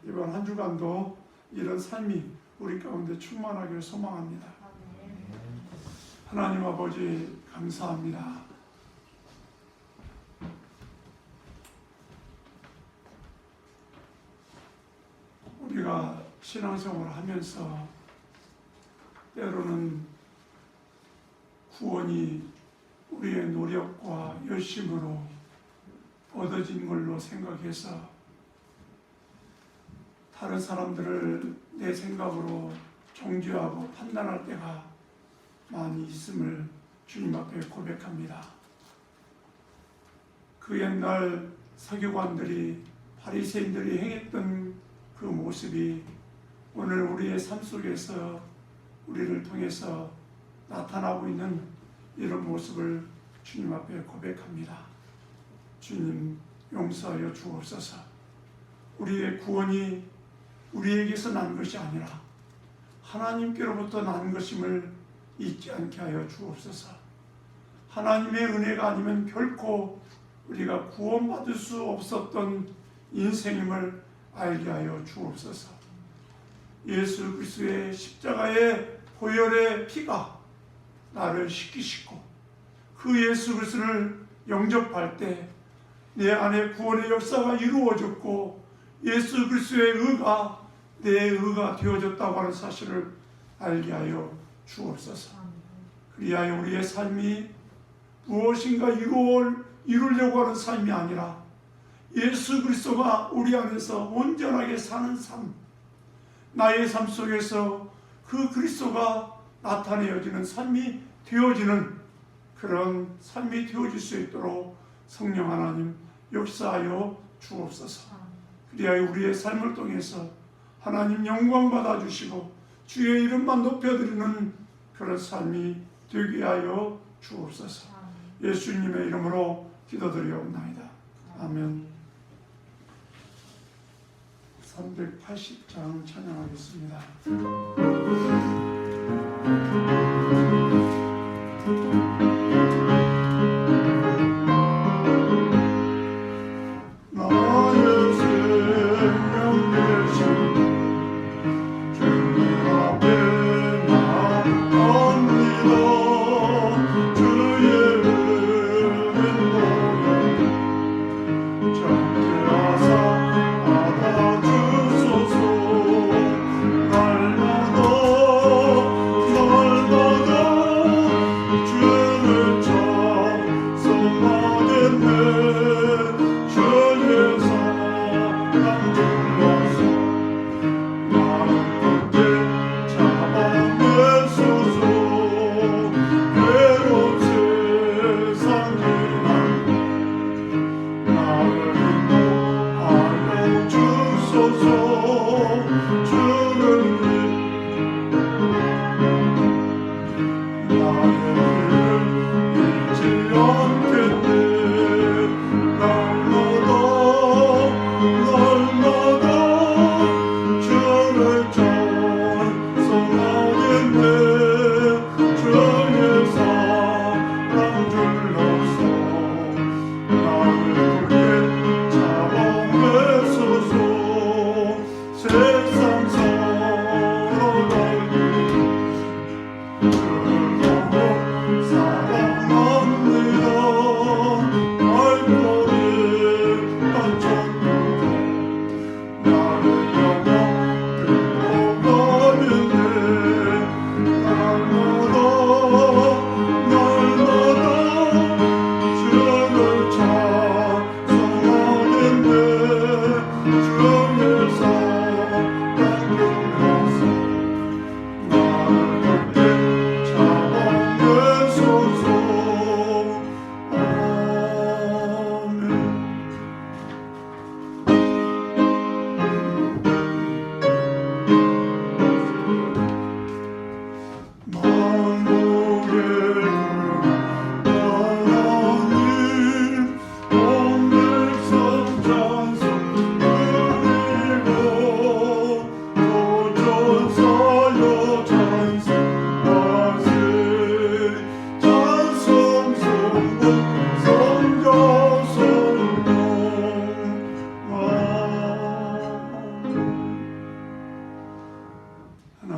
이번 한 주간도 이런 삶이 우리 가운데 충만하기를 소망합니다. 하나님 아버지 감사합니다. 우리가 신앙생활을 하면서 때로는 구원이 우리의 노력과 열심으로 얻어진 걸로 생각해서 다른 사람들을 내 생각으로 정죄하고 판단할 때가 많이 있음을 주님 앞에 고백합니다. 그 옛날 서기관들이 바리새인들이 행했던 그 모습이 오늘 우리의 삶 속에서 우리를 통해서 나타나고 있는 이런 모습을 주님 앞에 고백합니다. 주님 용서하여 주옵소서. 우리의 구원이 우리에게서 난 것이 아니라 하나님께로부터 난 것임을 잊지 않게 하여 주옵소서. 하나님의 은혜가 아니면 결코 우리가 구원받을 수 없었던 인생임을 알게 하여 주옵소서. 예수 그리스도의 십자가의 보혈의 피가 나를 씻기시고 그 예수 그리스도를 영접할 때 내 안에 구원의 역사가 이루어졌고 예수 그리스도의 의가 내 의가 되어졌다고 하는 사실을 알게 하여 주옵소서. 그리하여 우리의 삶이 무엇인가 이루려고 하는 삶이 아니라 예수 그리스도가 우리 안에서 온전하게 사는 삶, 나의 삶 속에서 그 그리스도가 나타내어지는 삶이 되어지는 그런 삶이 되어질 수 있도록 성령 하나님 역사하여 주옵소서. 그리하여 우리의 삶을 통해서 하나님 영광 받아주시고 주의 이름만 높여드리는 그런 삶이 되게 하여 주옵소서. 예수님의 이름으로 기도드리옵나이다. 아멘. 380장 찬양하겠습니다. 정죄하사 받아주소서. 날마다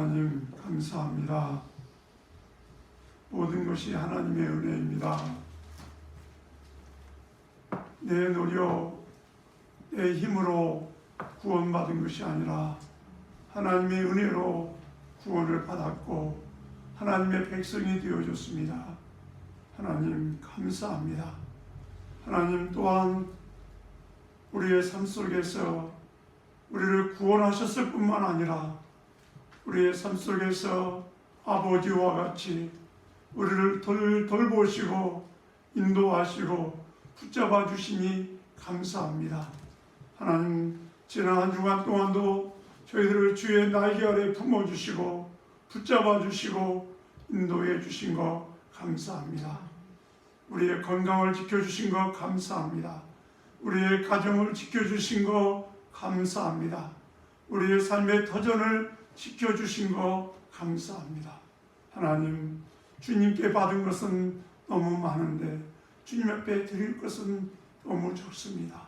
하나님 감사합니다. 모든 것이 하나님의 은혜입니다. 내 노력, 내 힘으로 구원받은 것이 아니라 하나님의 은혜로 구원을 받았고 하나님의 백성이 되어줬습니다. 하나님 감사합니다. 하나님 또한 우리의 삶 속에서 우리를 구원하셨을 뿐만 아니라 우리의 삶 속에서 아버지와 같이 우리를 돌보시고 인도하시고 붙잡아 주시니 감사합니다. 하나님 지난 한 주간 동안도 저희들을 주의 날개 아래 품어주시고 붙잡아 주시고 인도해 주신 것 감사합니다. 우리의 건강을 지켜주신 것 감사합니다. 우리의 가정을 지켜주신 것 감사합니다. 우리의 삶의 터전을 지켜주신 것 감사합니다. 하나님 주님께 받은 것은 너무 많은데 주님 앞에 드릴 것은 너무 적습니다.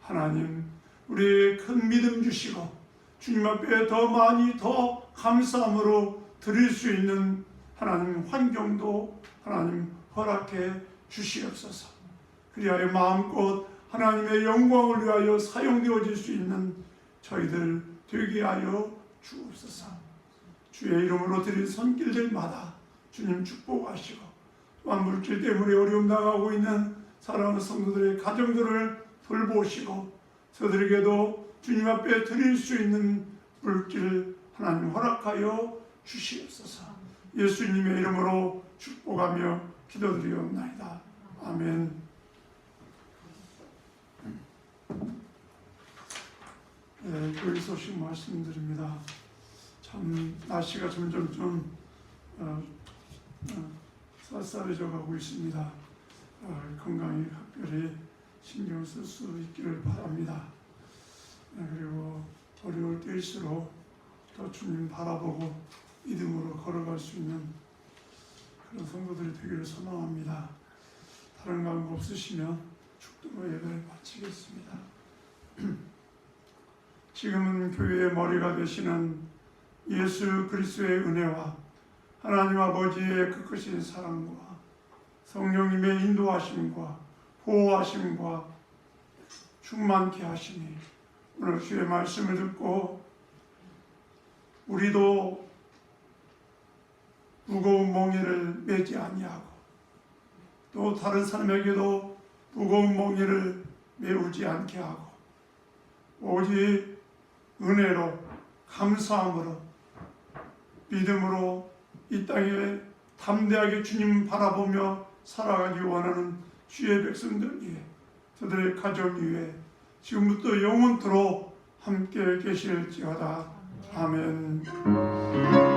하나님 우리의 큰 믿음 주시고 주님 앞에 더 많이 더 감사함으로 드릴 수 있는 하나님 환경도 하나님 허락해 주시옵소서. 그리하여 마음껏 하나님의 영광을 위하여 사용되어질 수 있는 저희들 되게 하여 주옵소서. 주의 이름으로 드린 손길들마다 주님 축복하시고 또한 물질 때문에 어려움 당하고 있는 사랑하는 성도들의 가정들을 돌보시고 저들에게도 주님 앞에 드릴 수 있는 물질 하나님 허락하여 주시옵소서. 예수님의 이름으로 축복하며 기도드리옵나이다. 아멘. 네, 교회 소식 말씀드립니다. 참 날씨가 점점 좀 쌀쌀해져 가고 있습니다. 건강에 각별히 신경 쓸 수 있기를 바랍니다. 그리고 어려울 때일수록 더 주님 바라보고 믿음으로 걸어갈 수 있는 그런 성도들이 되기를 소망합니다. 다른 관계 없으시면 축도로 예배를 마치겠습니다. 지금은 교회의 머리가 되시는 예수 그리스도의 은혜와 하나님 아버지의 그 크신 사랑과 성령님의 인도하심과 보호하심과 충만케 하시니 오늘 주의 말씀을 듣고 우리도 무거운 멍에를 메지 아니하고 또 다른 사람에게도 무거운 멍에를 메우지 않게 하고 오직 은혜로 감사함으로 믿음으로 이 땅에 담대하게 주님 바라보며 살아가기 원하는 주의 백성들 위해 저들의 가정 위에 지금부터 영원토록 함께 계실지어다. 아멘.